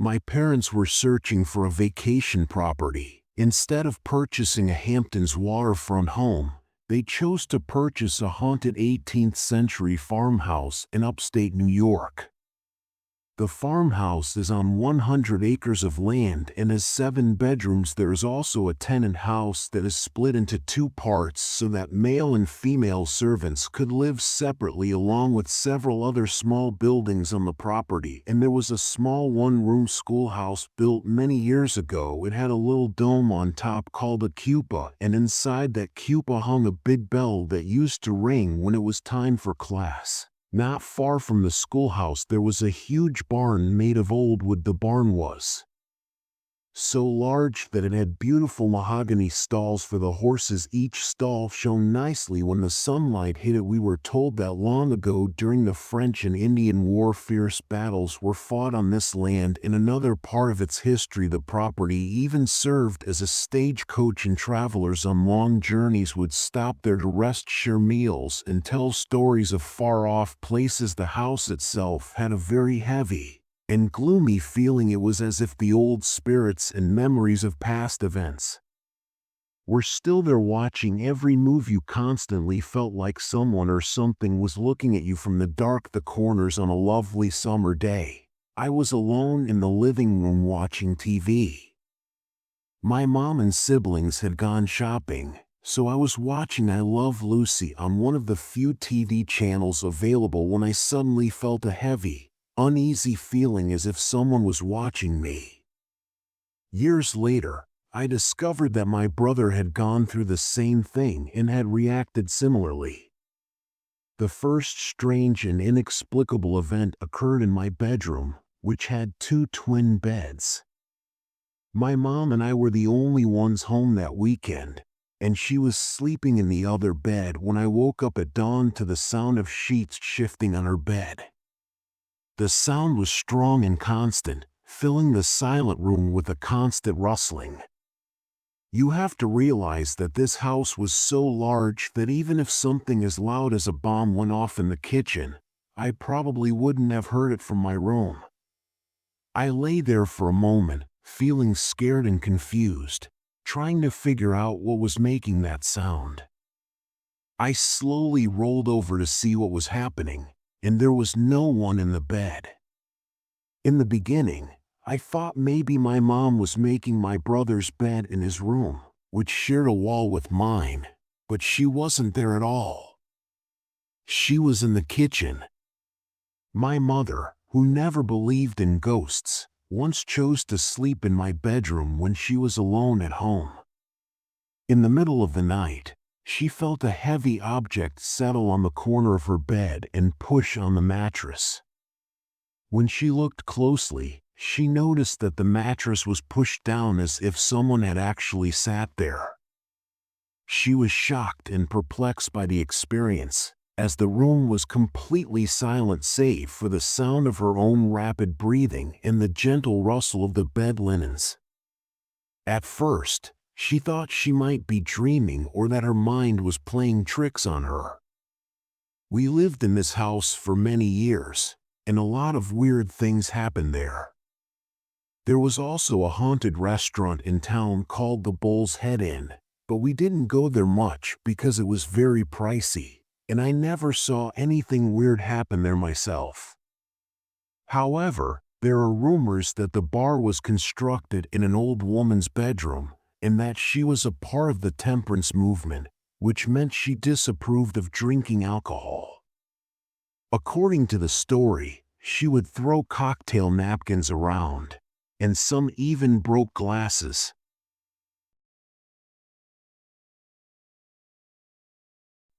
My parents were searching for a vacation property. Instead of purchasing a Hamptons waterfront home, they chose to purchase a haunted 18th century farmhouse in upstate New York. The farmhouse is on 100 acres of land and has 7 bedrooms. There is also a tenant house that is split into 2 parts so that male and female servants could live separately, along with several other small buildings on the property. And there was a small 1-room schoolhouse built many years ago. It had a little dome on top called a cupola, and inside that cupola hung a big bell that used to ring when it was time for class. Not far from the schoolhouse there was a huge barn made of old wood. The barn was so large that it had beautiful mahogany stalls for the horses. Each stall shone nicely when the sunlight hit it. We were told that long ago during the French and Indian War, fierce battles were fought on this land. In another part of its history, the property even served as a stagecoach, and travelers on long journeys would stop there to rest, share meals, and tell stories of far-off places. The house itself had a very heavy and gloomy feeling. It was as if the old spirits and memories of past events were still there, watching every move. You constantly felt like someone or something was looking at you from the dark corners. On a lovely summer day, I was alone in the living room watching TV. My mom and siblings had gone shopping, so I was watching I Love Lucy on one of the few TV channels available when I suddenly felt a heavy, uneasy feeling as if someone was watching me. Years later, I discovered that my brother had gone through the same thing and had reacted similarly. The first strange and inexplicable event occurred in my bedroom, which had 2 twin beds. My mom and I were the only ones home that weekend, and she was sleeping in the other bed when I woke up at dawn to the sound of sheets shifting on her bed. The sound was strong and constant, filling the silent room with a constant rustling. You have to realize that this house was so large that even if something as loud as a bomb went off in the kitchen, I probably wouldn't have heard it from my room. I lay there for a moment, feeling scared and confused, trying to figure out what was making that sound. I slowly rolled over to see what was happening, and there was no one in the bed. In the beginning, I thought maybe my mom was making my brother's bed in his room, which shared a wall with mine, but she wasn't there at all. She was in the kitchen. My mother, who never believed in ghosts, once chose to sleep in my bedroom when she was alone at home. In the middle of the night, she felt a heavy object settle on the corner of her bed and push on the mattress. When she looked closely, she noticed that the mattress was pushed down as if someone had actually sat there. She was shocked and perplexed by the experience, as the room was completely silent save for the sound of her own rapid breathing and the gentle rustle of the bed linens. At first, she thought she might be dreaming or that her mind was playing tricks on her. We lived in this house for many years, and a lot of weird things happened there. There was also a haunted restaurant in town called the Bull's Head Inn, but we didn't go there much because it was very pricey, and I never saw anything weird happen there myself. However, there are rumors that the bar was constructed in an old woman's bedroom, and that she was a part of the temperance movement, which meant she disapproved of drinking alcohol. According to the story, she would throw cocktail napkins around, and some even broke glasses.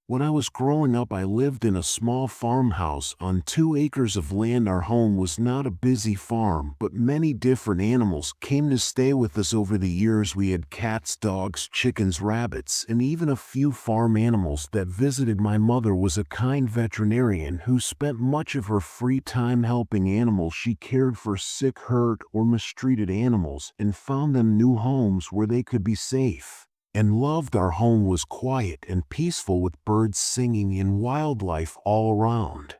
When I was growing up, I lived in a small farmhouse on 2 acres of land. Our home was not a busy farm, but many different animals came to stay with us over the years. We had cats, dogs, chickens, rabbits, and even a few farm animals that visited. My mother was a kind veterinarian who spent much of her free time helping animals. She cared for sick, hurt, or mistreated animals and found them new homes where they could be safe and loved. Our home was quiet and peaceful with birds singing and wildlife all around.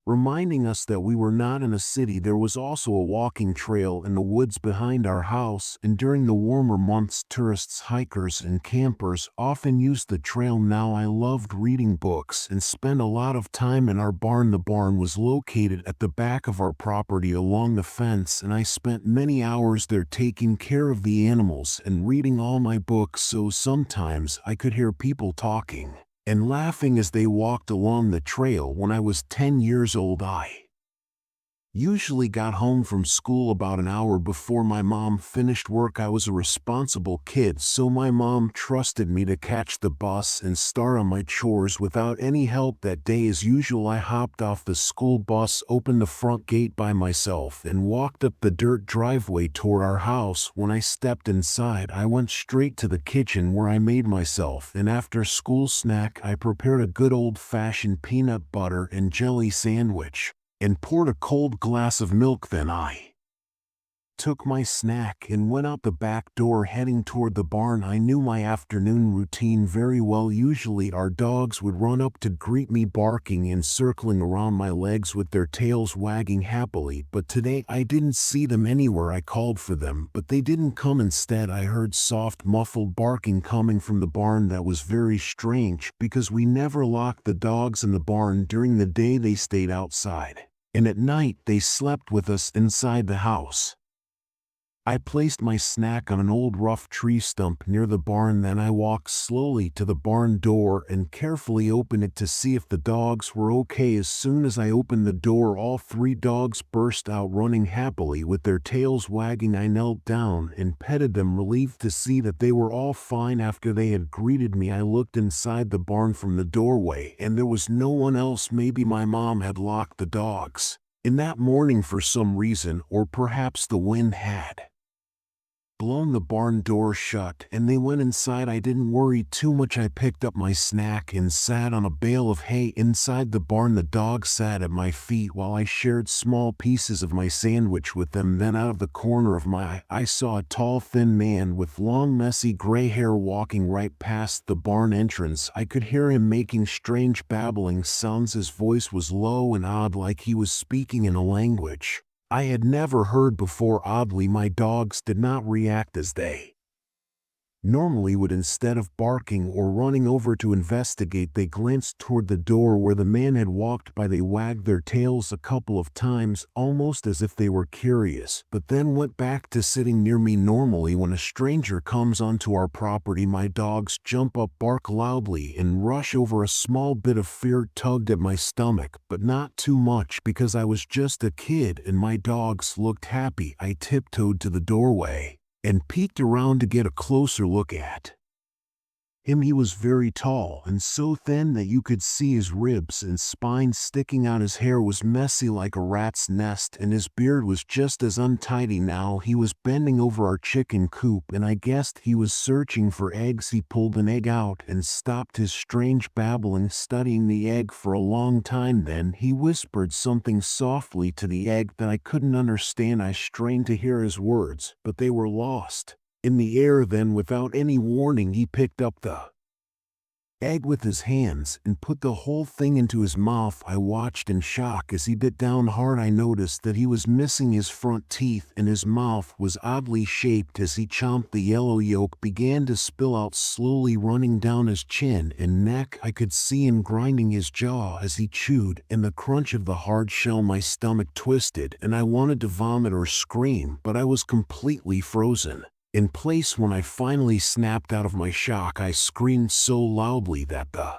reminding us that we were not in a city. There was also a walking trail in the woods behind our house, and during the warmer months tourists, hikers, and campers often used the trail. Now I loved reading books and spent a lot of time in our barn. The barn was located at the back of our property along the fence, and I spent many hours there taking care of the animals and reading all my books, so sometimes I could hear people talking and laughing as they walked along the trail. When I was 10 years old, I usually got home from school about an hour before my mom finished work. I was a responsible kid, so my mom trusted me to catch the bus and start on my chores without any help. That day, as usual, I hopped off the school bus, opened the front gate by myself, and walked up the dirt driveway toward our house. When I stepped inside, I went straight to the kitchen where I made myself an after-school snack. I prepared a good old-fashioned peanut butter and jelly sandwich and poured a cold glass of milk. Then I took my snack and went out the back door, heading toward the barn. I knew my afternoon routine very well. Usually our dogs would run up to greet me, barking and circling around my legs with their tails wagging happily, but today I didn't see them anywhere. I called for them, but they didn't come. Instead, I heard soft, muffled barking coming from the barn. That was very strange, because we never locked the dogs in the barn. During the day they stayed outside, and at night they slept with us inside the house. I placed my snack on an old rough tree stump near the barn. Then I walked slowly to the barn door and carefully opened it to see if the dogs were okay. As soon as I opened the door, all 3 dogs burst out running happily with their tails wagging. I knelt down and petted them, relieved to see that they were all fine. After they had greeted me, I looked inside the barn from the doorway, and there was no one else. Maybe my mom had locked the dogs in that morning for some reason, or perhaps the wind had blown the barn door shut and they went inside. I didn't worry too much. I picked up my snack and sat on a bale of hay inside the barn. The dogs sat at my feet while I shared small pieces of my sandwich with them. Then out of the corner of my eye, I saw a tall, thin man with long, messy gray hair walking right past the barn entrance. I could hear him making strange babbling sounds. His voice was low and odd, like he was speaking in a language I had never heard before. Oddly, my dogs did not react as they normally would. Instead of barking or running over to investigate, they glanced toward the door where the man had walked by. They wagged their tails a couple of times, almost as if they were curious, but then went back to sitting near me. Normally, when a stranger comes onto our property, my dogs jump up, bark loudly, and rush over. A small bit of fear tugged at my stomach, but not too much, because I was just a kid and my dogs looked happy. I tiptoed to the doorway and peeked around to get a closer look at him. He was very tall and so thin that you could see his ribs and spine sticking out. His hair was messy like a rat's nest, and his beard was just as untidy. Now he was bending over our chicken coop, and I guessed he was searching for eggs. He pulled an egg out and stopped his strange babbling, studying the egg for a long time. Then he whispered something softly to the egg that I couldn't understand. I strained to hear his words, but they were lost in the air. Then, without any warning, he picked up the egg with his hands and put the whole thing into his mouth. I watched in shock as he bit down hard. I noticed that he was missing his front teeth and his mouth was oddly shaped. As he chomped, the yellow yolk began to spill out, slowly running down his chin and neck. I could see him grinding his jaw as he chewed, and the crunch of the hard shell. My stomach twisted and I wanted to vomit or scream, but I was completely frozen in place. When I finally snapped out of my shock, I screamed so loudly that the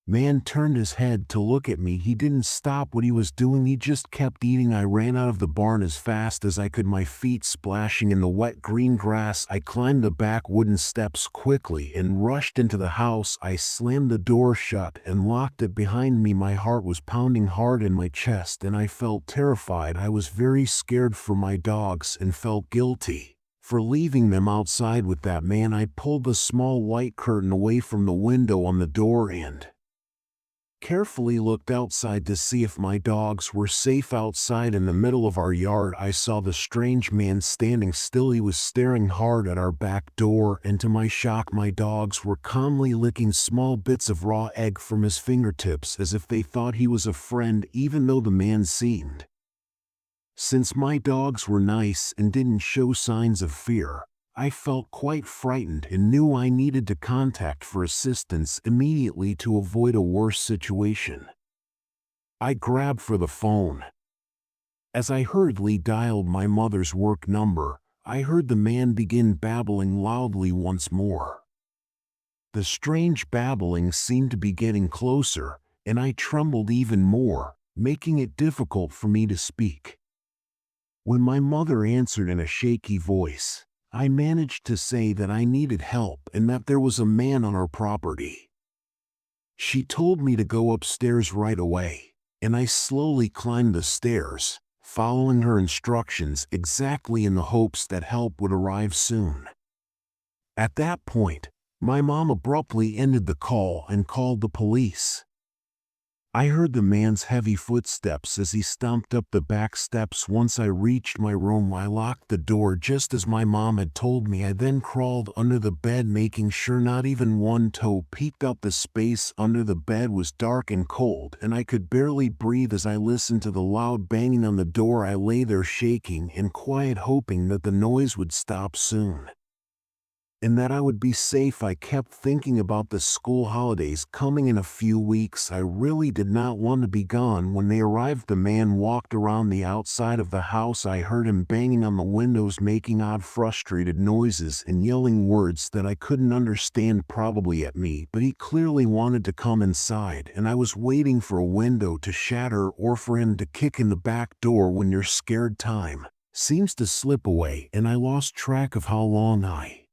man turned his head to look at me. He didn't stop what he was doing, he just kept eating. I ran out of the barn as fast as I could, my feet splashing in the wet green grass. I climbed the back wooden steps quickly and rushed into the house. I slammed the door shut and locked it behind me. My heart was pounding hard in my chest and I felt terrified. I was very scared for my dogs and felt guilty for leaving them outside with that man. I pulled the small white curtain away from the window on the door and Carefully looked outside to see if my dogs were safe. Outside in the middle of our yard, I saw the strange man standing still. He was staring hard at our back door, and to my shock, my dogs were calmly licking small bits of raw egg from his fingertips as if they thought he was a friend, even though the man seemed. Since my dogs were nice and didn't show signs of fear, I felt quite frightened and knew I needed to contact for assistance immediately to avoid a worse situation. I grabbed for the phone. As I hurriedly dialed my mother's work number, I heard the man begin babbling loudly once more. The strange babbling seemed to be getting closer, and I trembled even more, making it difficult for me to speak. When my mother answered in a shaky voice, I managed to say that I needed help and that there was a man on our property. She told me to go upstairs right away, and I slowly climbed the stairs, following her instructions exactly in the hopes that help would arrive soon. At that point, my mom abruptly ended the call and called the police. I heard the man's heavy footsteps as he stomped up the back steps. Once I reached my room, I locked the door just as my mom had told me. I then crawled under the bed, making sure not even one toe peeked out. The space under the bed was dark and cold, and I could barely breathe as I listened to the loud banging on the door. I lay there shaking and quiet, hoping that the noise would stop soon and that I would be safe. I kept thinking about the school holidays coming in a few weeks. I really did not want to be gone. When they arrived, the man walked around the outside of the house. I heard him banging on the windows, making odd, frustrated noises and yelling words that I couldn't understand, probably at me, but he clearly wanted to come inside, and I was waiting for a window to shatter or for him to kick in the back door. When you're scared, time seems to slip away, and I lost track of how long I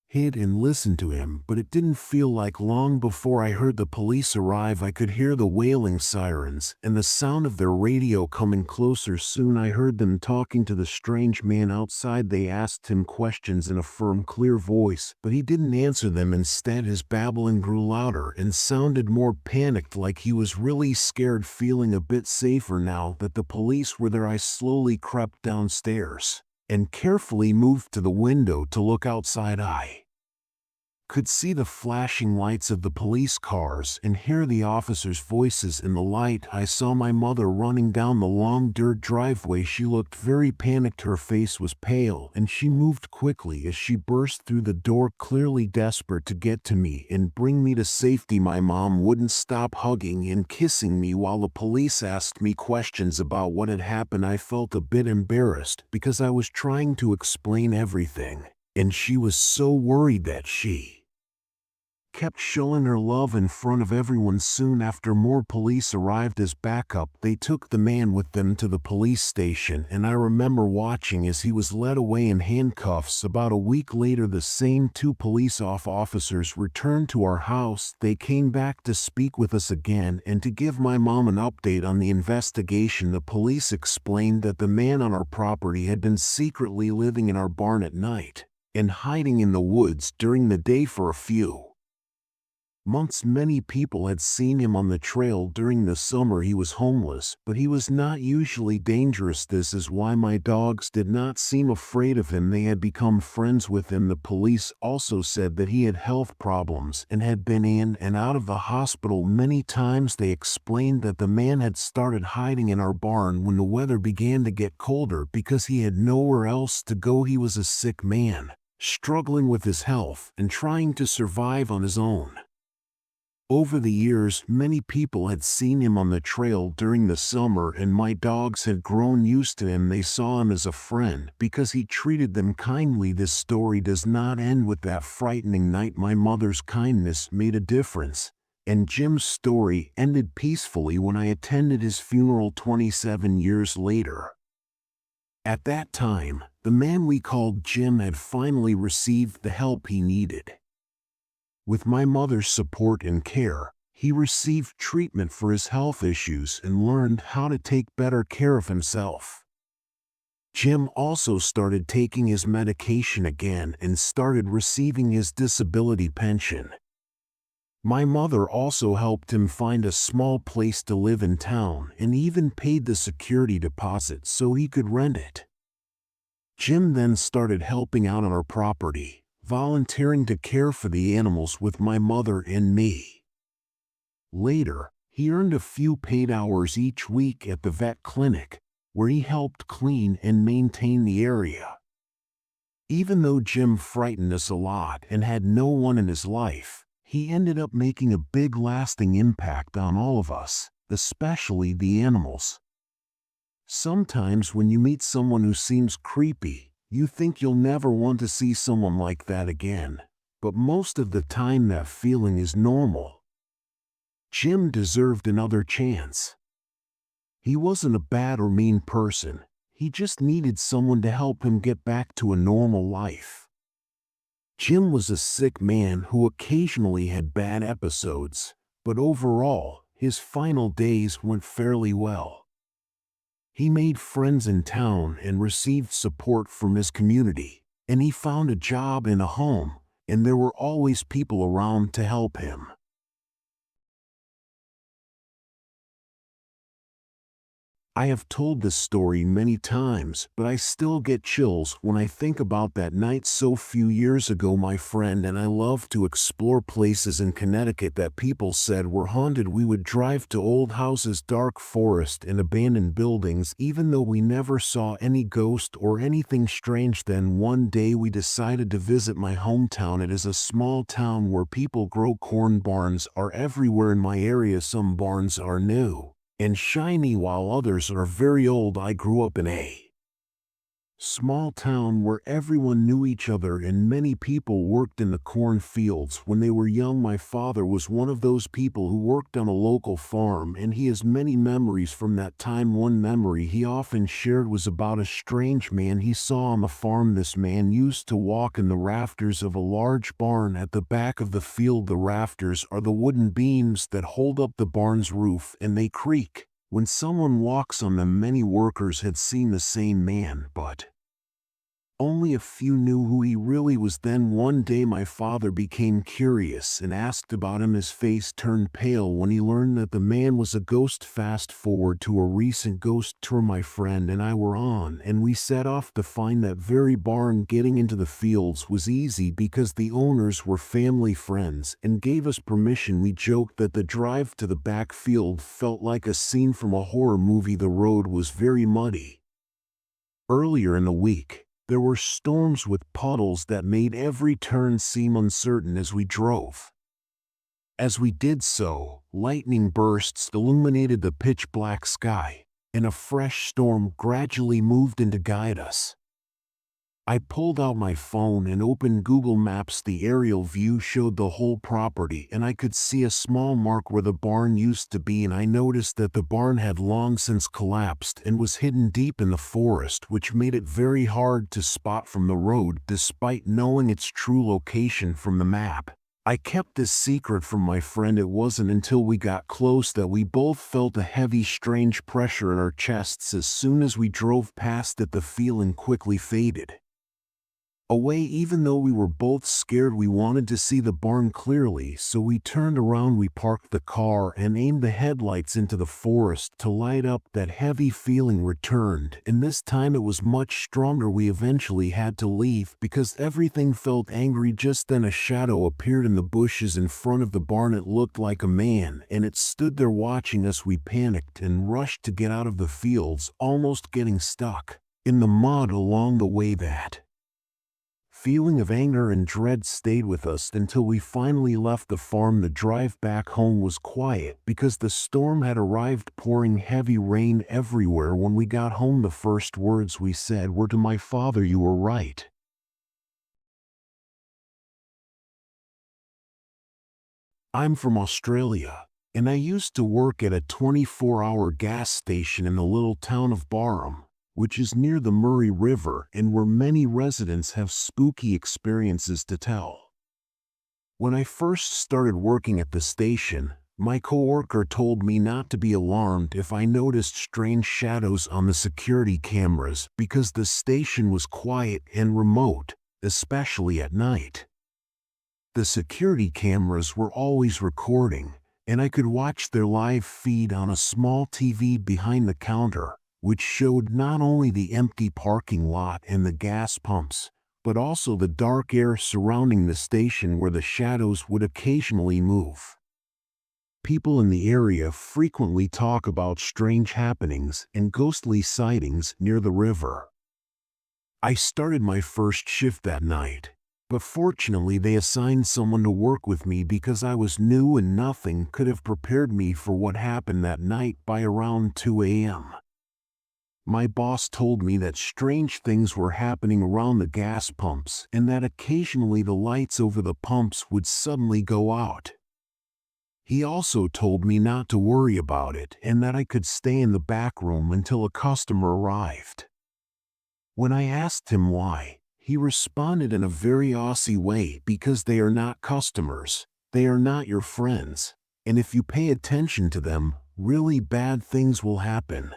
hid and listened to him, but it didn't feel like long before I heard the police arrive. I could hear the wailing sirens and the sound of their radio coming closer. Soon I heard them talking to the strange man outside. They asked him questions in a firm, clear voice, but he didn't answer them. Instead, his babbling grew louder and sounded more panicked, like he was really scared. Feeling a bit safer now that the police were there, I slowly crept downstairs and carefully moved to the window to look outside. I could see the flashing lights of the police cars and hear the officers' voices in the light. I saw my mother running down the long dirt driveway. She looked very panicked. Her face was pale, and she moved quickly as she burst through the door, clearly desperate to get to me and bring me to safety. My mom wouldn't stop hugging and kissing me while the police asked me questions about what had happened. I felt a bit embarrassed because I was trying to explain everything, and she was so worried that she kept showing her love in front of everyone. Soon after, more police arrived as backup. They took the man with them to the police station, and I remember watching as he was led away in handcuffs. About a week later, the same two police officers returned to our house. They came back to speak with us again and to give my mom an update on the investigation. The police explained that the man on our property had been secretly living in our barn at night and hiding in the woods during the day for a few months. Many people had seen him on the trail during the summer. He was homeless, but he was not usually dangerous. This is why my dogs did not seem afraid of him. They had become friends with him. The police also said that he had health problems and had been in and out of the hospital many times. They explained that the man had started hiding in our barn when the weather began to get colder because he had nowhere else to go. He was a sick man, struggling with his health and trying to survive on his own. Over the years, many people had seen him on the trail during the summer, and my dogs had grown used to him. They saw him as a friend because he treated them kindly. This story does not end with that frightening night. My mother's kindness made a difference, and Jim's story ended peacefully when I attended his funeral 27 years later. At that time, the man we called Jim had finally received the help he needed. With my mother's support and care, he received treatment for his health issues and learned how to take better care of himself. Jim also started taking his medication again and started receiving his disability pension. My mother also helped him find a small place to live in town and even paid the security deposit so he could rent it. Jim then started helping out on our property, volunteering to care for the animals with my mother and me. Later, he earned a few paid hours each week at the vet clinic, where he helped clean and maintain the area. Even though Jim frightened us a lot and had no one in his life, he ended up making a big lasting impact on all of us, especially the animals. Sometimes when you meet someone who seems creepy, you think you'll never want to see someone like that again, but most of the time that feeling is normal. Jim deserved another chance. He wasn't a bad or mean person, he just needed someone to help him get back to a normal life. Jim was a sick man who occasionally had bad episodes, but overall, his final days went fairly well. He made friends in town and received support from his community, and he found a job in a home, and there were always people around to help him. I have told this story many times, but I still get chills when I think about that night so few years ago. My friend and I loved to explore places in Connecticut that people said were haunted. We would drive to old houses, dark forest, and abandoned buildings, even though we never saw any ghost or anything strange. Then one day we decided to visit my hometown. It is a small town where people grow corn. Barns are everywhere in my area. Some barns are new and shiny while others are very old. I grew up in a small town where everyone knew each other and many people worked in the corn fields when they were young. My father was one of those people who worked on a local farm, and he has many memories from that time. One memory he often shared was about a strange man he saw on the farm. This man used to walk in the rafters of a large barn at the back of the field. The rafters are the wooden beams that hold up the barn's roof, and they creak when someone walks on them. Many workers had seen the same man, but only a few knew who he really was. Then one day my father became curious and asked about him. His face turned pale when he learned that the man was a ghost. Fast forward to a recent ghost tour my friend and I were on, and we set off to find that very barn. Getting into the fields was easy because the owners were family friends and gave us permission. We joked that the drive to the back field felt like a scene from a horror movie. The road was very muddy. Earlier in the week, there were storms with puddles that made every turn seem uncertain as we drove. As we did so, lightning bursts illuminated the pitch-black sky, and a fresh storm gradually moved in to guide us. I pulled out my phone and opened Google Maps. The aerial view showed the whole property, and I could see a small mark where the barn used to be, and I noticed that the barn had long since collapsed and was hidden deep in the forest, which made it very hard to spot from the road despite knowing its true location from the map. I kept this secret from my friend. It wasn't until we got close that we both felt a heavy, strange pressure in our chests. As soon as we drove past it, the feeling quickly faded away. Even though we were both scared, we wanted to see the barn clearly, so we turned around. We parked the car and aimed the headlights into the forest to light up. That heavy feeling returned, and this time it was much stronger. We eventually had to leave because everything felt angry. Just then a shadow appeared in the bushes in front of the barn. It looked like a man, and it stood there watching us. We panicked and rushed to get out of the fields, almost getting stuck in the mud along the way. That feeling of anger and dread stayed with us until we finally left the farm. The drive back home was quiet because the storm had arrived, pouring heavy rain everywhere. When we got home, the first words we said were to my father, "You were right." I'm from Australia, and I used to work at a 24-hour gas station in the little town of Barham, which is near the Murray River and where many residents have spooky experiences to tell. When I first started working at the station, my coworker told me not to be alarmed if I noticed strange shadows on the security cameras because the station was quiet and remote, especially at night. The security cameras were always recording, and I could watch their live feed on a small TV behind the counter, which showed not only the empty parking lot and the gas pumps, but also the dark air surrounding the station where the shadows would occasionally move. People in the area frequently talk about strange happenings and ghostly sightings near the river. I started my first shift that night, but fortunately they assigned someone to work with me because I was new and nothing could have prepared me for what happened that night by around 2 a.m. My boss told me that strange things were happening around the gas pumps and that occasionally the lights over the pumps would suddenly go out. He also told me not to worry about it and that I could stay in the back room until a customer arrived. When I asked him why, he responded in a very Aussie way, because they are not customers, they are not your friends, and if you pay attention to them, really bad things will happen.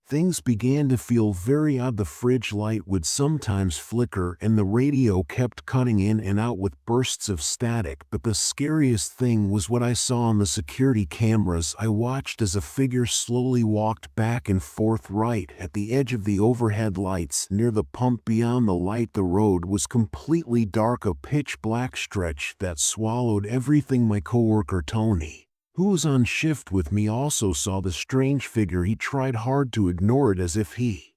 Things began to feel very odd. The fridge light would sometimes flicker and the radio kept cutting in and out with bursts of static, but the scariest thing was what I saw on the security cameras. I watched as a figure slowly walked back and forth right at the edge of the overhead lights near the pump. Beyond the light, the road was completely dark, a pitch black stretch that swallowed everything. My coworker Tony, who was on shift with me, also saw the strange figure. He tried hard to ignore it as if he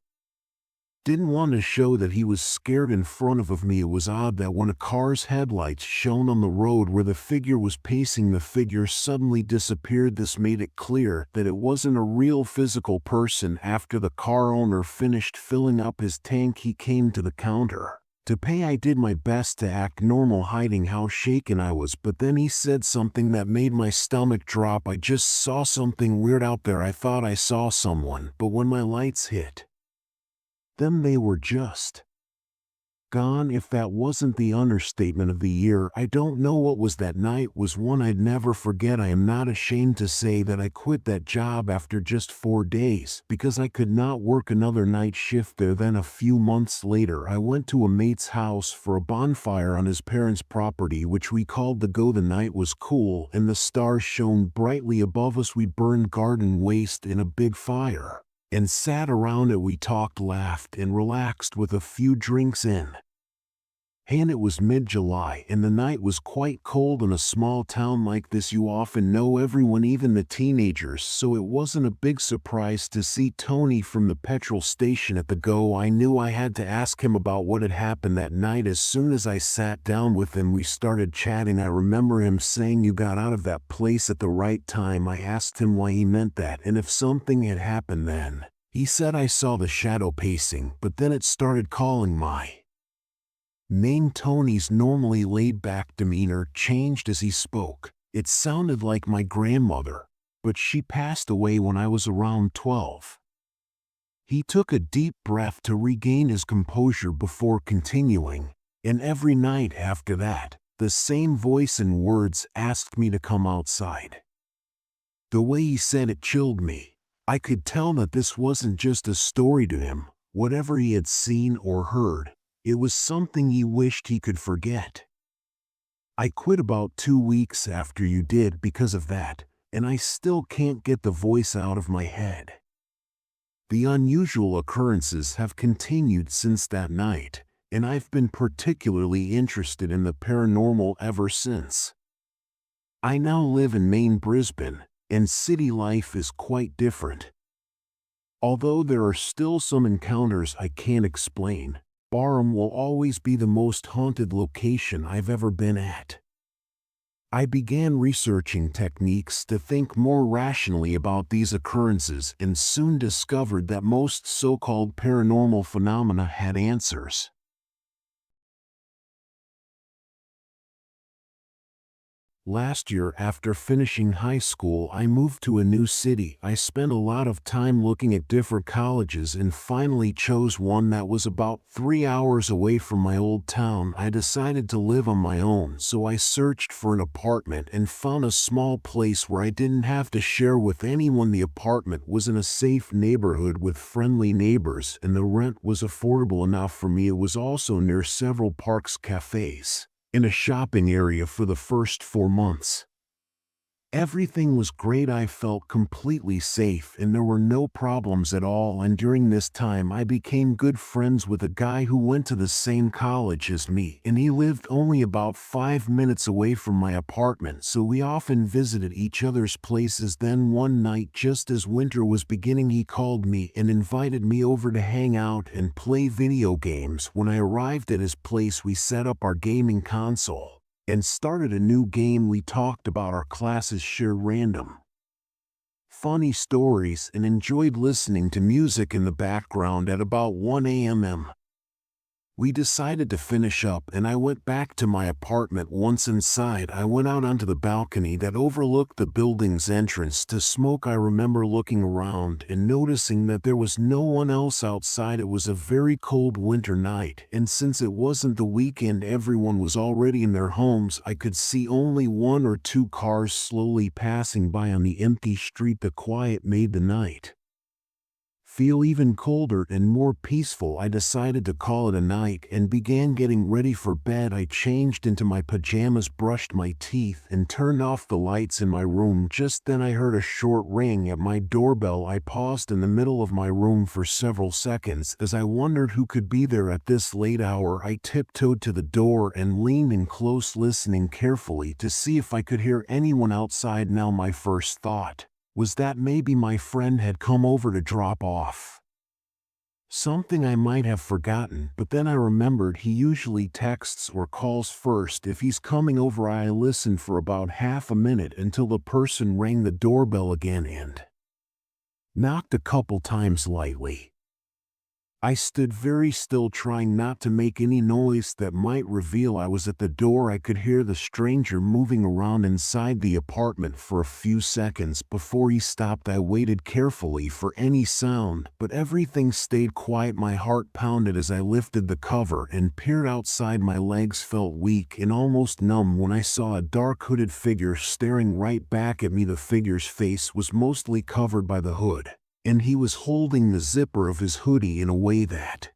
didn't want to show that he was scared in front of me. It was odd that when a car's headlights shone on the road where the figure was pacing, the figure suddenly disappeared. This made it clear that it wasn't a real physical person. After the car owner finished filling up his tank, he came to the counter to pay. I did my best to act normal, hiding how shaken I was, but then he said something that made my stomach drop. I just saw something weird out there. I thought I saw someone, but when my lights hit them, they were just gone. If that wasn't the understatement of the year, I don't know what was. That night was one I'd never forget. I am not ashamed to say that I quit that job after just 4 days because I could not work another night shift there. Then a few months later, I went to a mate's house for a bonfire on his parents' property, which we called the Go. The night was cool and the stars shone brightly above us. We burned garden waste in a big fire and sat around it. We talked, laughed, and relaxed with a few drinks in hand. It was mid-July and the night was quite cold. In a small town like this, you often know everyone, even the teenagers, so it wasn't a big surprise to see Tony from the petrol station at the Go. I knew I had to ask him about what had happened that night. As soon as I sat down with him, we started chatting. I remember him saying, "You got out of that place at the right time." I asked him why he meant that and if something had happened then. He said, "I saw the shadow pacing, but then it started calling my name." Tony's normally laid-back demeanor changed as he spoke. It sounded like my grandmother, but she passed away when I was around 12. He took a deep breath to regain his composure before continuing, and every night after that, the same voice and words asked me to come outside. The way he said it chilled me. I could tell that this wasn't just a story to him. Whatever he had seen or heard, it was something he wished he could forget. I quit about 2 weeks after you did because of that, and I still can't get the voice out of my head. The unusual occurrences have continued since that night, and I've been particularly interested in the paranormal ever since. I now live in Maine, Brisbane, and city life is quite different. Although there are still some encounters I can't explain, Barham will always be the most haunted location I've ever been at. I began researching techniques to think more rationally about these occurrences and soon discovered that most so-called paranormal phenomena had answers. Last year, after finishing high school, I moved to a new city. I spent a lot of time looking at different colleges and finally chose one that was about 3 hours away from my old town. I decided to live on my own, so I searched for an apartment and found a small place where I didn't have to share with anyone. The apartment was in a safe neighborhood with friendly neighbors, and the rent was affordable enough for me. It was also near several parks, cafes, in a shopping area for the first 4 months. Everything was great. I felt completely safe and there were no problems at all, and during this time I became good friends with a guy who went to the same college as me, and he lived only about 5 minutes away from my apartment, so we often visited each other's places. Then one night, just as winter was beginning, he called me and invited me over to hang out and play video games. When I arrived at his place, we set up our gaming console and started a new game. We talked about our classes, shared random funny stories, and enjoyed listening to music in the background. At about 1 a.m. we decided to finish up and I went back to my apartment. Once inside, I went out onto the balcony that overlooked the building's entrance to smoke. I remember looking around and noticing that there was no one else outside. It was a very cold winter night, and since it wasn't the weekend, everyone was already in their homes. I could see only 1 or 2 cars slowly passing by on the empty street. The quiet made the night feel even colder and more peaceful. I decided to call it a night and began getting ready for bed. I changed into my pajamas, brushed my teeth, and turned off the lights in my room. Just then I heard a short ring at my doorbell. I paused in the middle of my room for several seconds as I wondered who could be there at this late hour. I tiptoed to the door and leaned in close, listening carefully to see if I could hear anyone outside. Now my first thought was that maybe my friend had come over to drop off something I might have forgotten, but then I remembered he usually texts or calls first if he's coming over. I listened for about half a minute until the person rang the doorbell again and knocked a couple times lightly. I stood very still, trying not to make any noise that might reveal I was at the door. I could hear the stranger moving around inside the apartment for a few seconds before he stopped. I waited carefully for any sound, but everything stayed quiet. My heart pounded as I lifted the cover and peered outside. My legs felt weak and almost numb when I saw a dark hooded figure staring right back at me. The figure's face was mostly covered by the hood, and he was holding the zipper of his hoodie in a way that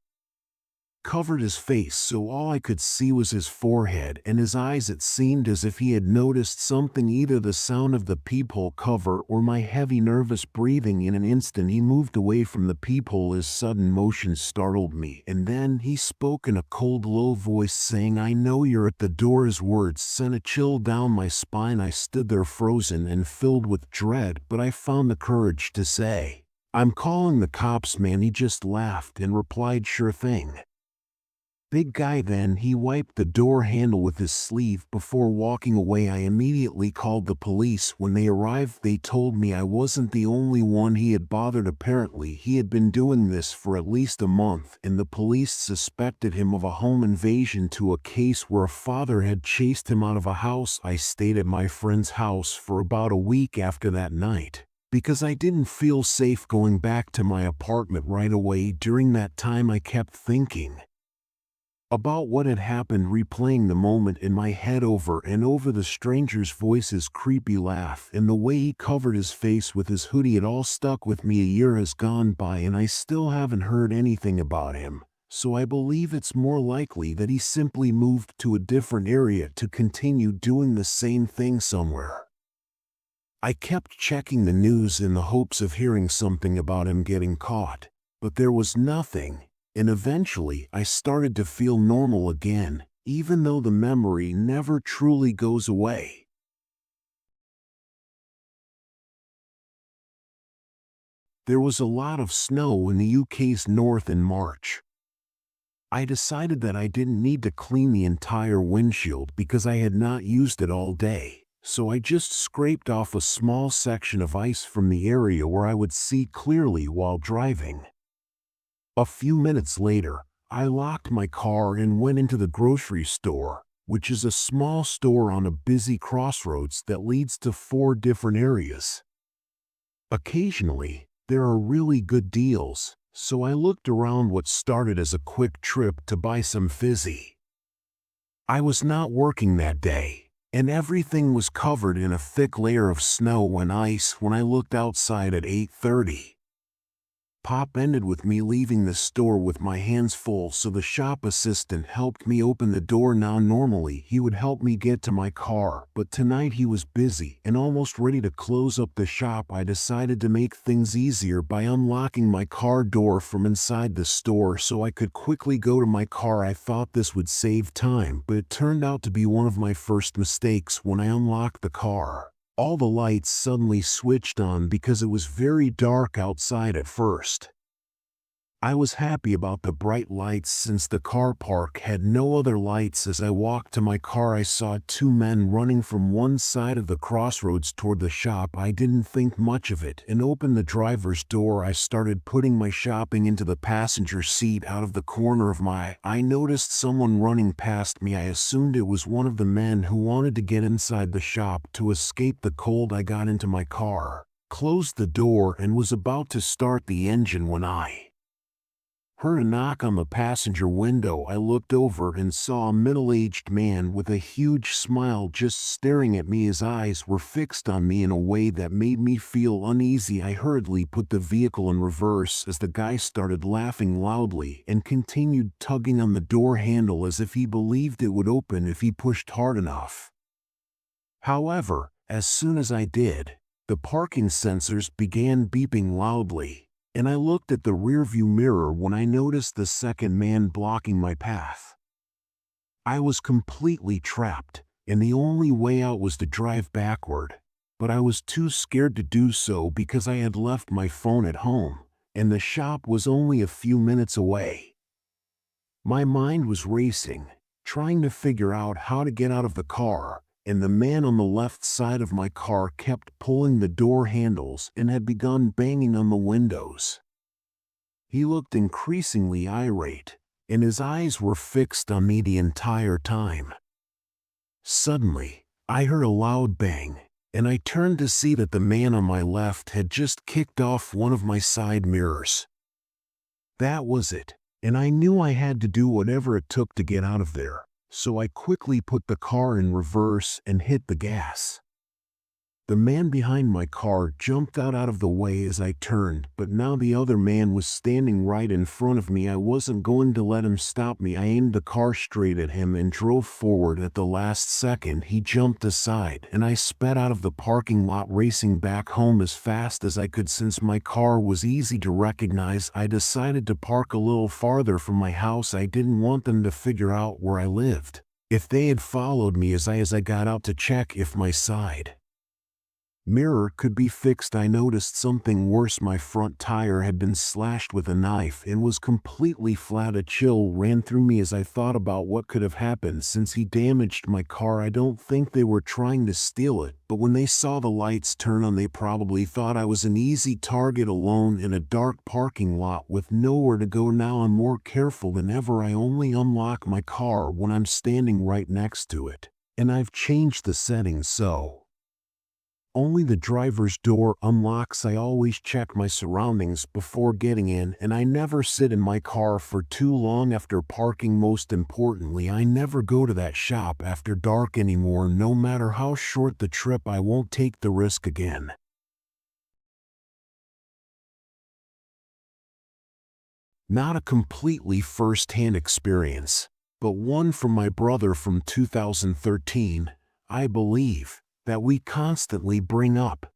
covered his face, so all I could see was his forehead and his eyes. It seemed as if he had noticed something, either the sound of the peephole cover or my heavy, nervous breathing. In an instant he moved away from the peephole. His sudden motion startled me, and then he spoke in a cold, low voice, saying, "I know you're at the door." His words sent a chill down my spine. I stood there frozen and filled with dread, but I found the courage to say, "I'm calling the cops, man." He just laughed and replied, "Sure thing, big guy." Then he wiped the door handle with his sleeve before walking away. I immediately called the police. When they arrived, they told me I wasn't the only one he had bothered. Apparently, he had been doing this for at least a month, and the police suspected him of a home invasion to a case where a father had chased him out of a house. I stayed at my friend's house for about a week after that night, because I didn't feel safe going back to my apartment right away. During that time, I kept thinking about what had happened, replaying the moment in my head over and over. The stranger's voice, his creepy laugh, and the way he covered his face with his hoodie. It all stuck with me. A year has gone by and I still haven't heard anything about him, so I believe it's more likely that he simply moved to a different area to continue doing the same thing somewhere. I kept checking the news in the hopes of hearing something about him getting caught, but there was nothing, and eventually I started to feel normal again, even though the memory never truly goes away. There was a lot of snow in the UK's north in March. I decided that I didn't need to clean the entire windshield because I had not used it all day. So I just scraped off a small section of ice from the area where I would see clearly while driving. A few minutes later, I locked my car and went into the grocery store, which is a small store on a busy crossroads that leads to 4 different areas. Occasionally, there are really good deals, so I looked around what started as a quick trip to buy some fizzy. I was not working that day, and everything was covered in a thick layer of snow and ice when I looked outside at 8:30. Pop ended with me leaving the store with my hands full, so the shop assistant helped me open the door. Now normally he would help me get to my car, but tonight he was busy and almost ready to close up the shop. I decided to make things easier by unlocking my car door from inside the store so I could quickly go to my car. I thought this would save time, but it turned out to be one of my first mistakes. When I unlocked the car, all the lights suddenly switched on because it was very dark outside at first. I was happy about the bright lights since the car park had no other lights. As I walked to my car, I saw two men running from one side of the crossroads toward the shop. I didn't think much of it and opened the driver's door. I started putting my shopping into the passenger seat. Out of the corner of my eye, I noticed someone running past me. I assumed it was one of the men who wanted to get inside the shop to escape the cold. I got into my car, closed the door, and was about to start the engine when I heard a knock on the passenger window. I looked over and saw a middle-aged man with a huge smile just staring at me. His eyes were fixed on me in a way that made me feel uneasy. I hurriedly put the vehicle in reverse as the guy started laughing loudly and continued tugging on the door handle as if he believed it would open if he pushed hard enough. However, as soon as I did, the parking sensors began beeping loudly, and I looked at the rearview mirror when I noticed the second man blocking my path. I was completely trapped, and the only way out was to drive backward, but I was too scared to do so because I had left my phone at home, and the shop was only a few minutes away. My mind was racing, trying to figure out how to get out of the car, and the man on the left side of my car kept pulling the door handles and had begun banging on the windows. He looked increasingly irate, and his eyes were fixed on me the entire time. Suddenly, I heard a loud bang, and I turned to see that the man on my left had just kicked off one of my side mirrors. That was it, and I knew I had to do whatever it took to get out of there. So I quickly put the car in reverse and hit the gas. The man behind my car jumped out of the way as I turned, but now the other man was standing right in front of me. I wasn't going to let him stop me. I aimed the car straight at him and drove forward. At the last second, he jumped aside, and I sped out of the parking lot, racing back home as fast as I could. Since my car was easy to recognize, I decided to park a little farther from my house. I didn't want them to figure out where I lived if they had followed me as I got out to check if my side mirror could be fixed. I noticed something worse. My front tire had been slashed with a knife and was completely flat. A chill ran through me as I thought about what could have happened since he damaged my car. I don't think they were trying to steal it, but when they saw the lights turn on, they probably thought I was an easy target, alone in a dark parking lot with nowhere to go. Now I'm more careful than ever. I only unlock my car when I'm standing right next to it, and I've changed the settings so only the driver's door unlocks. I always check my surroundings before getting in, and I never sit in my car for too long after parking. Most importantly, I never go to that shop after dark anymore. No matter how short the trip, I won't take the risk again. Not a completely first-hand experience, but one from my brother from 2013, I believe, that we constantly bring up.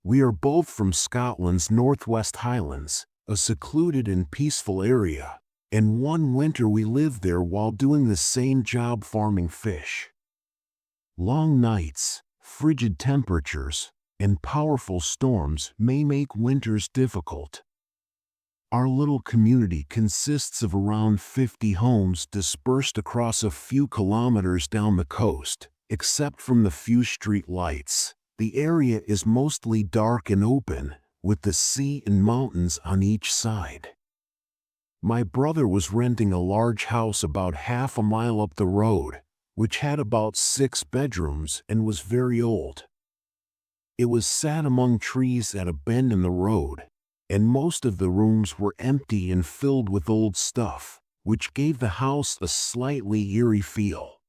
We are both from Scotland's Northwest Highlands, a secluded and peaceful area, and one winter we lived there while doing the same job, farming fish. Long nights, frigid temperatures, and powerful storms may make winters difficult. Our little community consists of around 50 homes dispersed across a few kilometers down the coast. Except from the few street lights, the area is mostly dark and open, with the sea and mountains on each side. My brother was renting a large house about half a mile up the road, which had about 6 bedrooms and was very old. It was sat among trees at a bend in the road, and most of the rooms were empty and filled with old stuff, which gave the house a slightly eerie feel.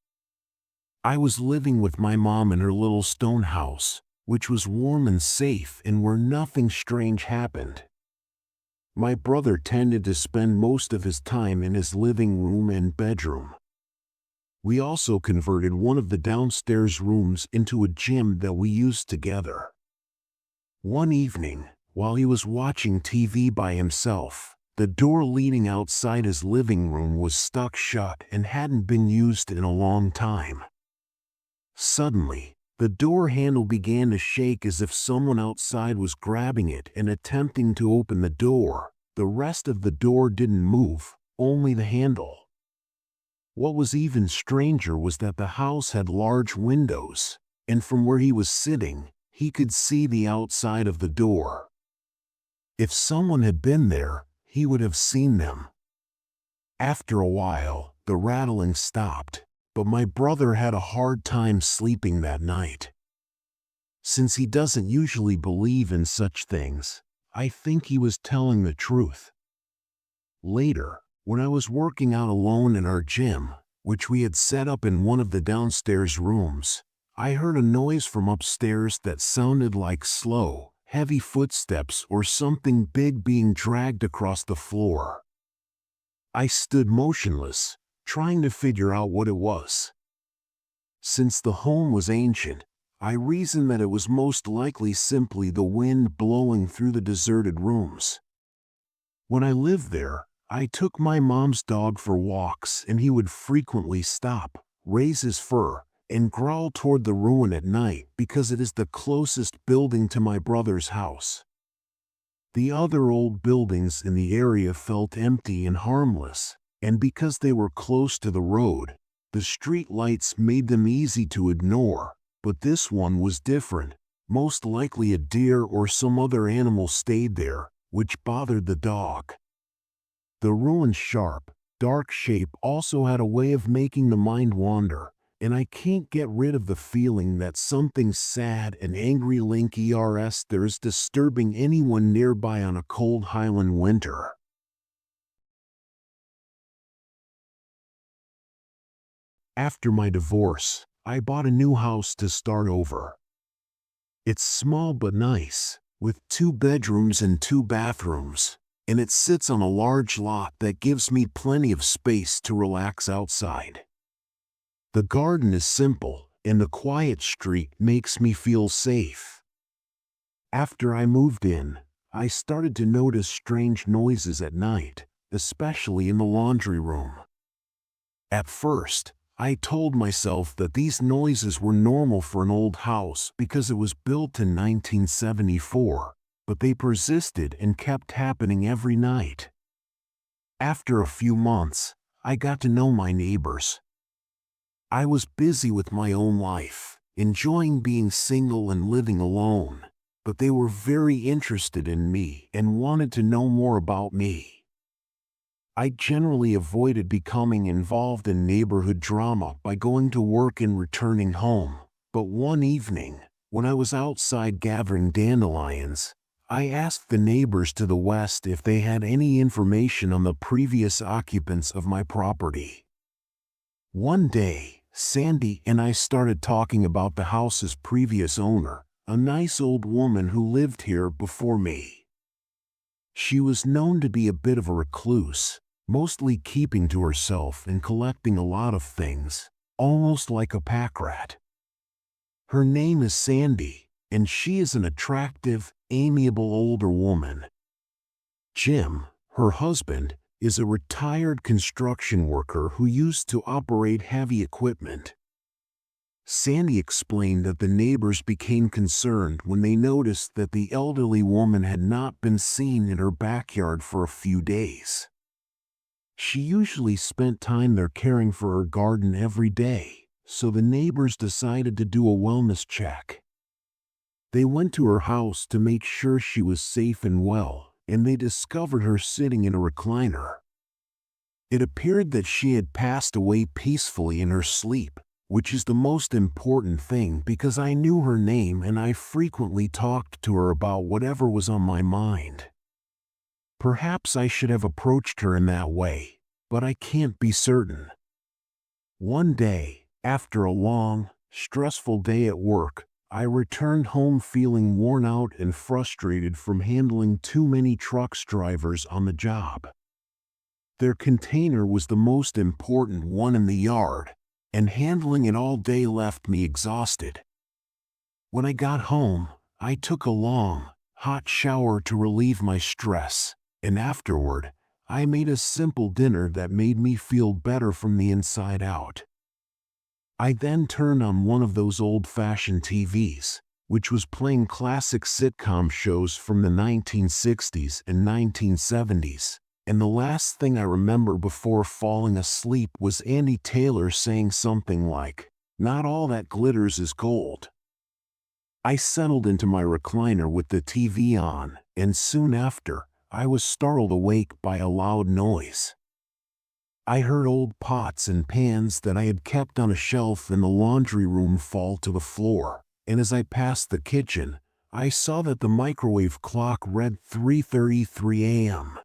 I was living with my mom in her little stone house, which was warm and safe and where nothing strange happened. My brother tended to spend most of his time in his living room and bedroom. We also converted one of the downstairs rooms into a gym that we used together. One evening, while he was watching TV by himself, the door leading outside his living room was stuck shut and hadn't been used in a long time. Suddenly, the door handle began to shake as if someone outside was grabbing it and attempting to open the door. The rest of the door didn't move, only the handle. What was even stranger was that the house had large windows, and from where he was sitting, he could see the outside of the door. If someone had been there, he would have seen them. After a while, the rattling stopped, but my brother had a hard time sleeping that night. Since he doesn't usually believe in such things, I think he was telling the truth. Later, when I was working out alone in our gym, which we had set up in one of the downstairs rooms, I heard a noise from upstairs that sounded like slow, heavy footsteps or something big being dragged across the floor. I stood motionless, trying to figure out what it was. Since the home was ancient, I reasoned that it was most likely simply the wind blowing through the deserted rooms. When I lived there, I took my mom's dog for walks and he would frequently stop, raise his fur, and growl toward the ruin at night because it is the closest building to my brother's house. The other old buildings in the area felt empty and harmless, and because they were close to the road, the street lights made them easy to ignore, but this one was different. Most likely a deer or some other animal stayed there, which bothered the dog. The ruin's sharp, dark shape also had a way of making the mind wander, and I can't get rid of the feeling that something sad and angry link ers there is disturbing anyone nearby on a cold Highland winter. After my divorce, I bought a new house to start over. It's small but nice, with 2 bedrooms and 2 bathrooms, and it sits on a large lot that gives me plenty of space to relax outside. The garden is simple, and the quiet street makes me feel safe. After I moved in, I started to notice strange noises at night, especially in the laundry room. At first, I told myself that these noises were normal for an old house because it was built in 1974, but they persisted and kept happening every night. After a few months, I got to know my neighbors. I was busy with my own life, enjoying being single and living alone, but they were very interested in me and wanted to know more about me. I generally avoided becoming involved in neighborhood drama by going to work and returning home, but one evening, when I was outside gathering dandelions, I asked the neighbors to the west if they had any information on the previous occupants of my property. One day, Sandy and I started talking about the house's previous owner, a nice old woman who lived here before me. She was known to be a bit of a recluse, mostly keeping to herself and collecting a lot of things, almost like a pack rat. Her name is Sandy, and she is an attractive, amiable older woman. Jim, her husband, is a retired construction worker who used to operate heavy equipment. Sandy explained that the neighbors became concerned when they noticed that the elderly woman had not been seen in her backyard for a few days. She usually spent time there caring for her garden every day, so the neighbors decided to do a wellness check. They went to her house to make sure she was safe and well, and they discovered her sitting in a recliner. It appeared that she had passed away peacefully in her sleep, which is the most important thing because I knew her name and I frequently talked to her about whatever was on my mind. Perhaps I should have approached her in that way, but I can't be certain. One day, after a long, stressful day at work, I returned home feeling worn out and frustrated from handling too many truck drivers on the job. Their container was the most important one in the yard, and handling it all day left me exhausted. When I got home, I took a long, hot shower to relieve my stress, and afterward, I made a simple dinner that made me feel better from the inside out. I then turned on one of those old-fashioned TVs, which was playing classic sitcom shows from the 1960s and 1970s, and the last thing I remember before falling asleep was Andy Taylor saying something like, "Not all that glitters is gold." I settled into my recliner with the TV on, and soon after, I was startled awake by a loud noise. I heard old pots and pans that I had kept on a shelf in the laundry room fall to the floor, and as I passed the kitchen, I saw that the microwave clock read 3:33 a.m.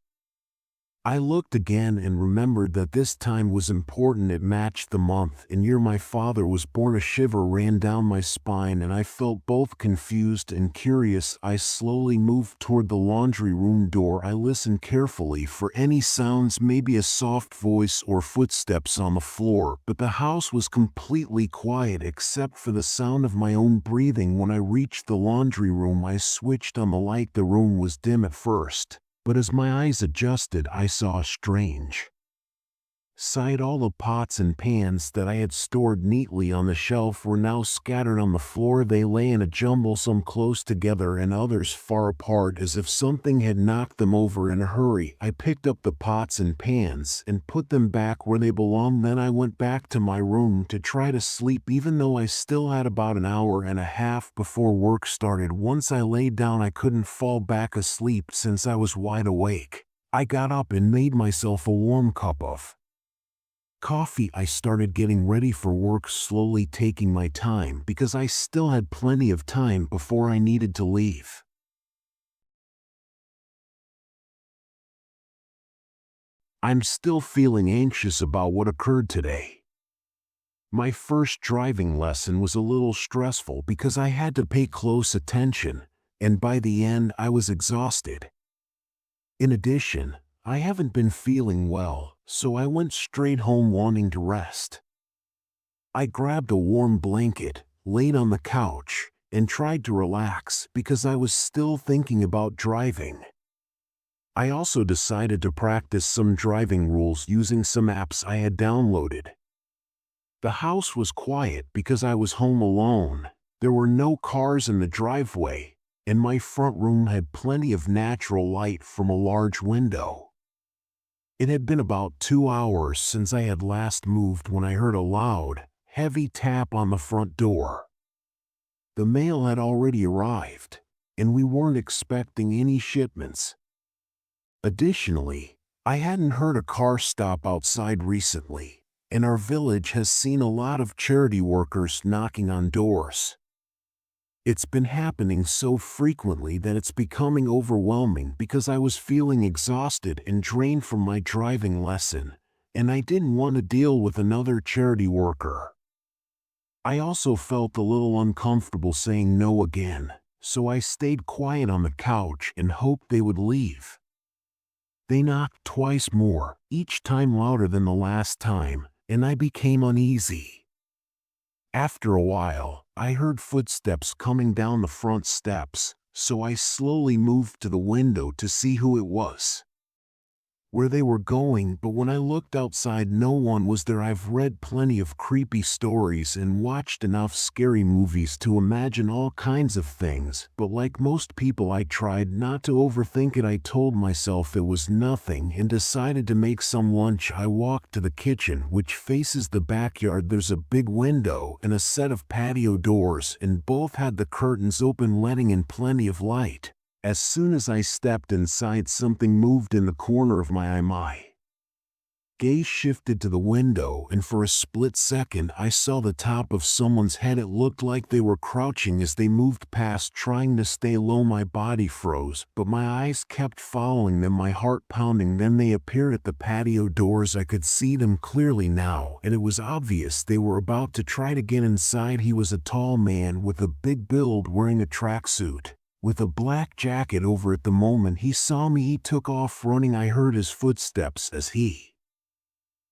I looked again and remembered that this time was important. It matched the month and year my father was born. A shiver ran down my spine and I felt both confused and curious. I slowly moved toward the laundry room door. I listened carefully for any sounds, maybe a soft voice or footsteps on the floor, but the house was completely quiet except for the sound of my own breathing. When I reached the laundry room, I switched on the light. The room was dim at first, but as my eyes adjusted, I saw a strange sight. All the pots and pans that I had stored neatly on the shelf were now scattered on the floor. They lay in a jumble, some close together and others far apart, as if something had knocked them over in a hurry. I picked up the pots and pans and put them back where they belonged. Then I went back to my room to try to sleep, even though I still had about an hour and a half before work started. Once I laid down, I couldn't fall back asleep since I was wide awake. I got up and made myself a warm cup of coffee. I started getting ready for work, slowly taking my time because I still had plenty of time before I needed to leave. I'm still feeling anxious about what occurred today. My first driving lesson was a little stressful because I had to pay close attention, and by the end I was exhausted. In addition, I haven't been feeling well, so I went straight home wanting to rest. I grabbed a warm blanket, laid on the couch, and tried to relax because I was still thinking about driving. I also decided to practice some driving rules using some apps I had downloaded. The house was quiet because I was home alone. There were no cars in the driveway, and my front room had plenty of natural light from a large window. It had been about 2 hours since I had last moved when I heard a loud, heavy tap on the front door. The mail had already arrived, and we weren't expecting any shipments. Additionally, I hadn't heard a car stop outside recently, and our village has seen a lot of charity workers knocking on doors. It's been happening so frequently that it's becoming overwhelming because I was feeling exhausted and drained from my driving lesson, and I didn't want to deal with another charity worker. I also felt a little uncomfortable saying no again, so I stayed quiet on the couch and hoped they would leave. They knocked twice more, each time louder than the last time, and I became uneasy. After a while, I heard footsteps coming down the front steps, so I slowly moved to the window to see who it was, where they were going, but when I looked outside, no one was there. I've read plenty of creepy stories and watched enough scary movies to imagine all kinds of things, but like most people, I tried not to overthink it. I told myself it was nothing and decided to make some lunch. I walked to the kitchen, which faces the backyard. There's a big window and a set of patio doors, and both had the curtains open, letting in plenty of light. As soon as I stepped inside, something moved in the corner of my eye. Gaze shifted to the window, and for a split second I saw the top of someone's head. It looked like they were crouching as they moved past, trying to stay low. My body froze, but my eyes kept following them, my heart pounding. Then they appeared at the patio doors. I could see them clearly now, and it was obvious they were about to try to get inside. He was a tall man with a big build, wearing a tracksuit with a black jacket over it. The moment he saw me, he took off running. I heard his footsteps as he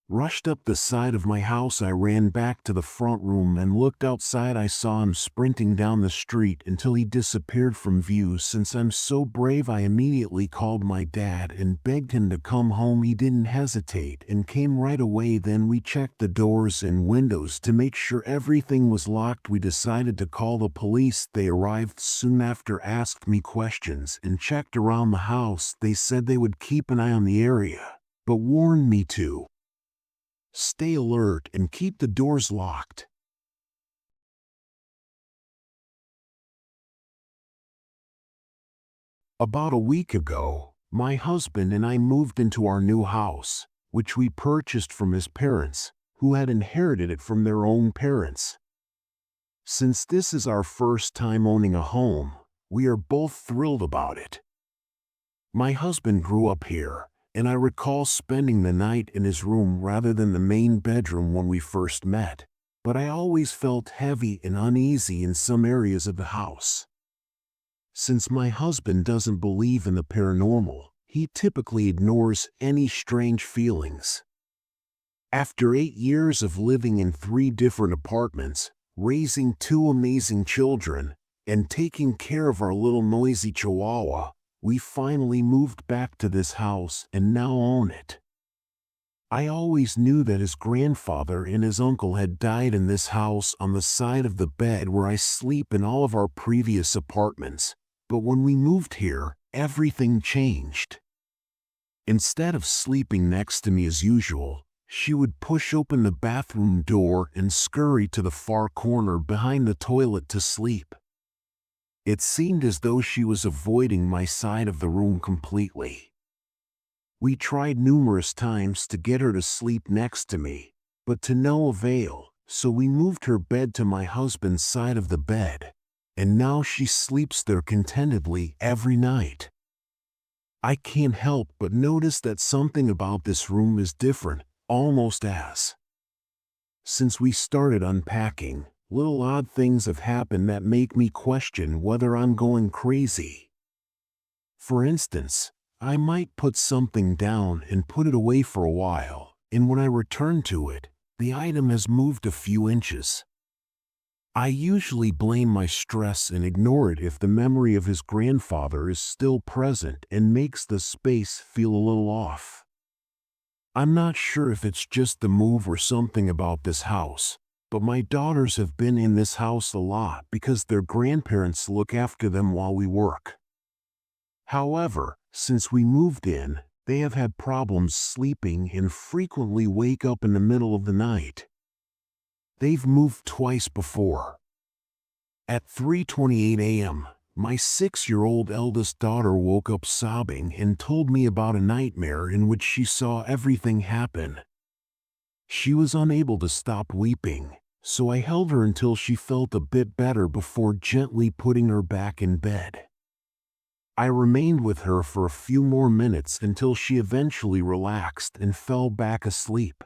rushed up the side of my house. I ran back to the front room and looked outside. I saw him sprinting down the street until he disappeared from view. Since I'm so brave, I immediately called my dad and begged him to come home. He didn't hesitate and came right away. Then we checked the doors and windows to make sure everything was locked. We decided to call the police. They arrived soon after, asked me questions, and checked around the house. They said they would keep an eye on the area, but warned me to stay alert and keep the doors locked. About a week ago, my husband and I moved into our new house, which we purchased from his parents, who had inherited it from their own parents. Since this is our first time owning a home, we are both thrilled about it. My husband grew up here, and I recall spending the night in his room rather than the main bedroom when we first met, but I always felt heavy and uneasy in some areas of the house. Since my husband doesn't believe in the paranormal, he typically ignores any strange feelings. After 8 years of living in 3 different apartments, raising 2 amazing children, and taking care of our little noisy chihuahua, we finally moved back to this house and now own it. I always knew that his grandfather and his uncle had died in this house on the side of the bed where I sleep in all of our previous apartments, but when we moved here, everything changed. Instead of sleeping next to me as usual, she would push open the bathroom door and scurry to the far corner behind the toilet to sleep. It seemed as though she was avoiding my side of the room completely. We tried numerous times to get her to sleep next to me, but to no avail, so we moved her bed to my husband's side of the bed, and now she sleeps there contentedly every night. I can't help but notice that something about this room is different, almost as. Since we started unpacking, little odd things have happened that make me question whether I'm going crazy. For instance, I might put something down and put it away for a while, and when I return to it, the item has moved a few inches. I usually blame my stress and ignore it if the memory of his grandfather is still present and makes the space feel a little off. I'm not sure if it's just the move or something about this house, but my daughters have been in this house a lot because their grandparents look after them while we work. However, since we moved in, they have had problems sleeping and frequently wake up in the middle of the night. They've moved twice before. At 3:28 a.m., my 6-year-old eldest daughter woke up sobbing and told me about a nightmare in which she saw everything happen. She was unable to stop weeping, so I held her until she felt a bit better before gently putting her back in bed. I remained with her for a few more minutes until she eventually relaxed and fell back asleep.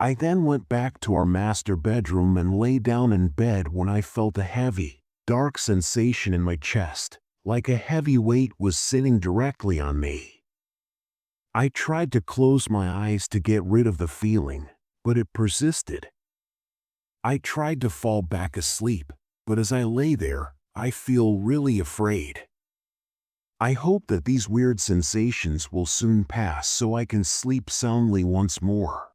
I then went back to our master bedroom and lay down in bed when I felt a heavy, dark sensation in my chest, like a heavy weight was sitting directly on me. I tried to close my eyes to get rid of the feeling, but it persisted. I tried to fall back asleep, but as I lay there, I feel really afraid. I hope that these weird sensations will soon pass so I can sleep soundly once more.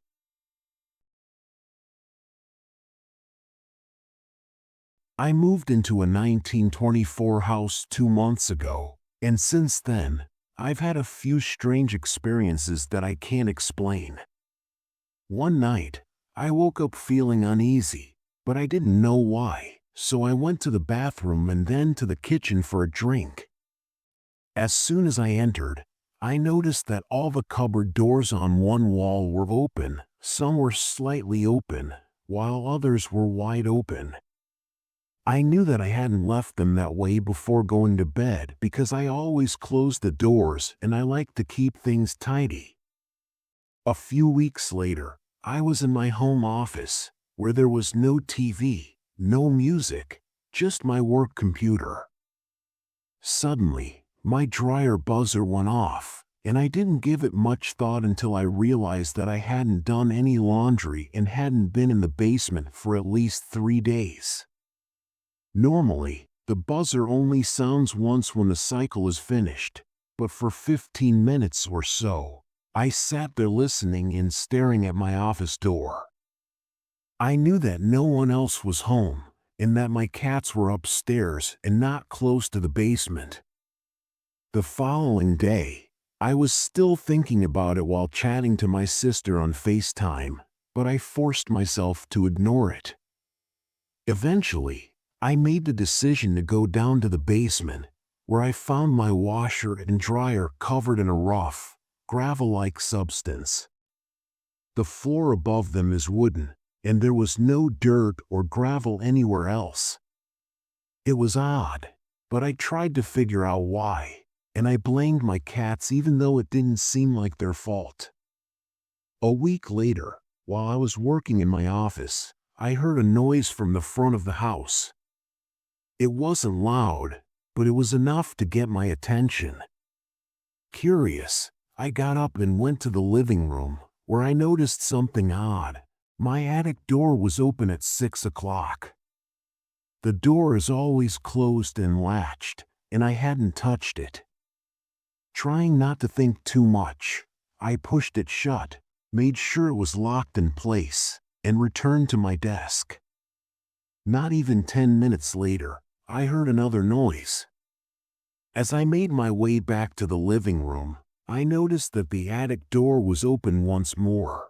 I moved into a 1924 house 2 months ago, and since then, I've had a few strange experiences that I can't explain. One night, I woke up feeling uneasy, but I didn't know why, so I went to the bathroom and then to the kitchen for a drink. As soon as I entered, I noticed that all the cupboard doors on one wall were open, some were slightly open, while others were wide open. I knew that I hadn't left them that way before going to bed because I always close the doors and I like to keep things tidy. A few weeks later, I was in my home office, where there was no TV, no music, just my work computer. Suddenly, my dryer buzzer went off, and I didn't give it much thought until I realized that I hadn't done any laundry and hadn't been in the basement for at least 3 days. Normally, the buzzer only sounds once when the cycle is finished, but for 15 minutes or so, I sat there listening and staring at my office door. I knew that no one else was home, and that my cats were upstairs and not close to the basement. The following day, I was still thinking about it while chatting to my sister on FaceTime, but I forced myself to ignore it. Eventually, I made the decision to go down to the basement, where I found my washer and dryer covered in a rough, gravel-like substance. The floor above them is wooden, and there was no dirt or gravel anywhere else. It was odd, but I tried to figure out why, and I blamed my cats even though it didn't seem like their fault. A week later, while I was working in my office, I heard a noise from the front of the house. It wasn't loud, but it was enough to get my attention. Curious, I got up and went to the living room, where I noticed something odd. My attic door was open at 6 o'clock. The door is always closed and latched, and I hadn't touched it. Trying not to think too much, I pushed it shut, made sure it was locked in place, and returned to my desk. Not even 10 minutes later, I heard another noise. As I made my way back to the living room, I noticed that the attic door was open once more.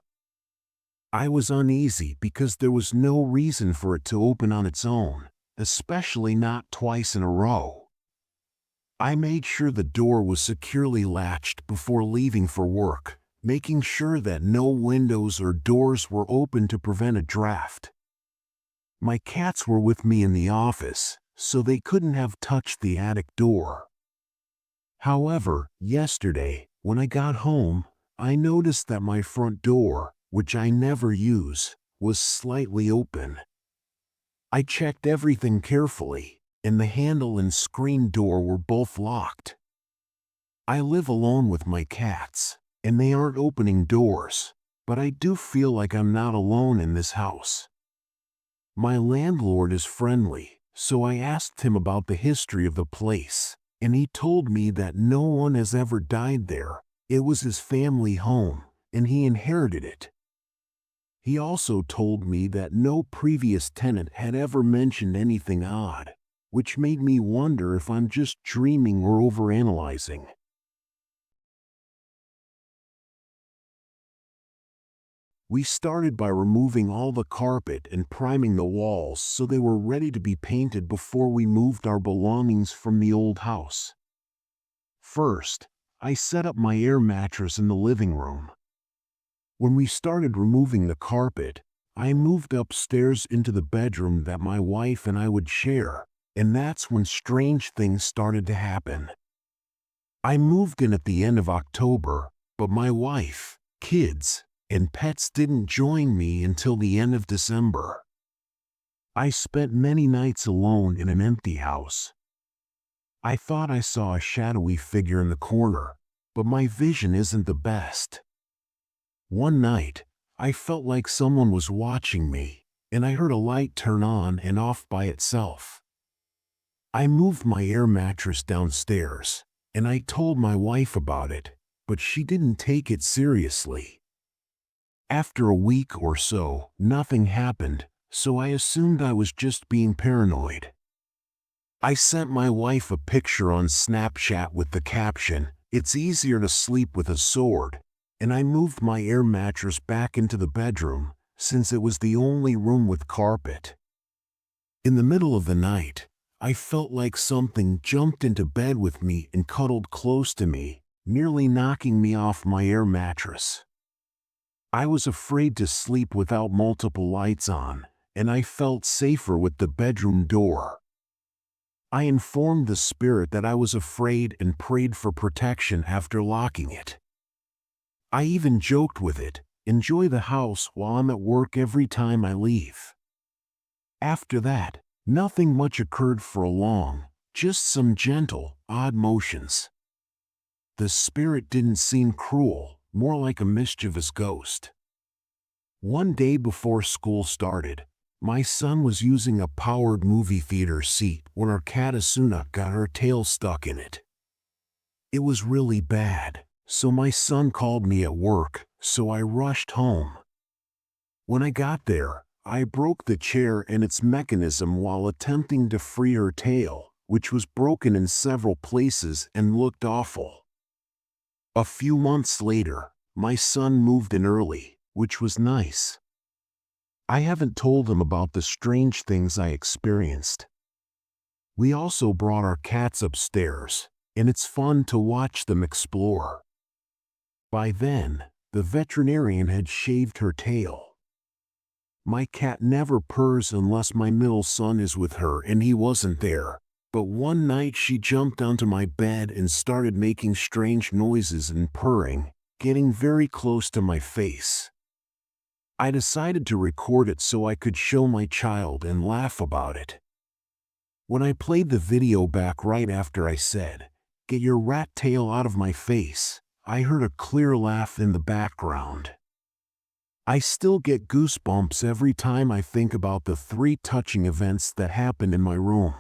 I was uneasy because there was no reason for it to open on its own, especially not twice in a row. I made sure the door was securely latched before leaving for work, making sure that no windows or doors were open to prevent a draft. My cats were with me in the office, so they couldn't have touched the attic door. However, yesterday, when I got home, I noticed that my front door, which I never use, was slightly open. I checked everything carefully, and the handle and screen door were both locked. I live alone with my cats, and they aren't opening doors, but I do feel like I'm not alone in this house. My landlord is friendly, so I asked him about the history of the place, and he told me that no one has ever died there. It was his family home, and he inherited it. He also told me that no previous tenant had ever mentioned anything odd, which made me wonder if I'm just dreaming or overanalyzing. We started by removing all the carpet and priming the walls so they were ready to be painted before we moved our belongings from the old house. First, I set up my air mattress in the living room. When we started removing the carpet, I moved upstairs into the bedroom that my wife and I would share, and that's when strange things started to happen. I moved in at the end of October, but my wife, kids, and pets didn't join me until the end of December. I spent many nights alone in an empty house. I thought I saw a shadowy figure in the corner, but my vision isn't the best. One night, I felt like someone was watching me, and I heard a light turn on and off by itself. I moved my air mattress downstairs, and I told my wife about it, but she didn't take it seriously. After a week or so, nothing happened, so I assumed I was just being paranoid. I sent my wife a picture on Snapchat with the caption, "It's easier to sleep with a sword," and I moved my air mattress back into the bedroom, since it was the only room with carpet. In the middle of the night, I felt like something jumped into bed with me and cuddled close to me, nearly knocking me off my air mattress. I was afraid to sleep without multiple lights on, and I felt safer with the bedroom door. I informed the spirit that I was afraid and prayed for protection after locking it. I even joked with it, enjoy the house while I'm at work every time I leave. After that, nothing much occurred for long, just some gentle, odd motions. The spirit didn't seem cruel, more like a mischievous ghost. One day before school started, my son was using a powered movie theater seat when our cat Asuna got her tail stuck in it. It was really bad, so my son called me at work, so I rushed home. When I got there, I broke the chair and its mechanism while attempting to free her tail, which was broken in several places and looked awful. A few months later, my son moved in early, which was nice. I haven't told him about the strange things I experienced. We also brought our cats upstairs, and it's fun to watch them explore. By then, the veterinarian had shaved her tail. My cat never purrs unless my middle son is with her and he wasn't there, but one night she jumped onto my bed and started making strange noises and purring, getting very close to my face. I decided to record it so I could show my child and laugh about it. When I played the video back right after I said, "Get your rat tail out of my face," I heard a clear laugh in the background. I still get goosebumps every time I think about the 3 touching events that happened in my room.